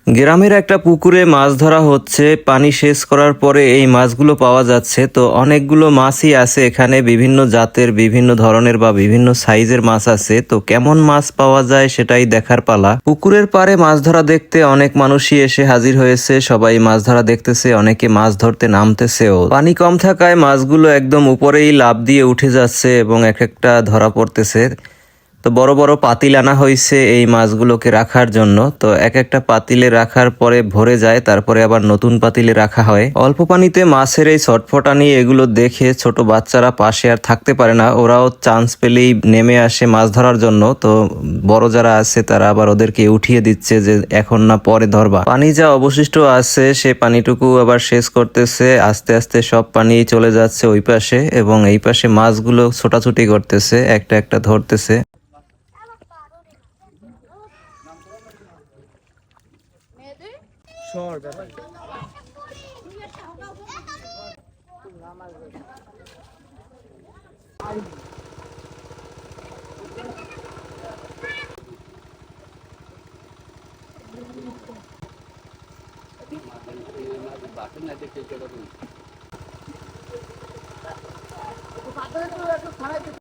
গ্রামের একটা পুকুরে মাছ ধরা হচ্ছে। পানি সেচ করার পরে এই মাছগুলো পাওয়া যাচ্ছে। তো অনেকগুলো মাছই আছে এখানে, বিভিন্ন জাতের, বিভিন্ন ধরনের বা বিভিন্ন সাইজের মাছ আছে। তো কেমন মাছ পাওয়া যায় সেটাই দেখার পালা। পুকুরের পাড়ে মাছ ধরা দেখতে অনেক মানুষই এসে হাজির হয়েছে। সবাই মাছ ধরা দেখতেছে, অনেকে মাছ ধরতে নামতেছেও। পানি কম থাকায় মাছগুলো একদম উপরেই লাফ দিয়ে উঠে যাচ্ছে এবং এক একটা ধরা পড়তেছে। তো বড় বড় পাতিল আনা হয়েছে এই মাছগুলোকে রাখার জন্য। তো এক একটা পাতিলে রাখার পরে ভরে যায়, তারপরে আবার নতুন পাতিলে রাখা হয়। অল্প পানিতে মাছের এই ছটফটানি এগুলো দেখে ছোট বাচ্চারা পাশে আর থাকতে পারে না, ওরাও চান্স পেলেই নেমে আসে মাছ ধরার জন্য। তো বড় যারা আছে তারা আবার ওদেরকে উঠিয়ে দিচ্ছে যে এখন না পরে ধরবা। পানি যা অবশিষ্ট আছে সে পানিটুকু আবার শেষ করতেছে। আস্তে আস্তে সব পানি চলে যাচ্ছে ওই পাশে এবং এই পাশে মাছগুলো ছোটাছুটি করতেছে, একটা একটা ধরতেছে।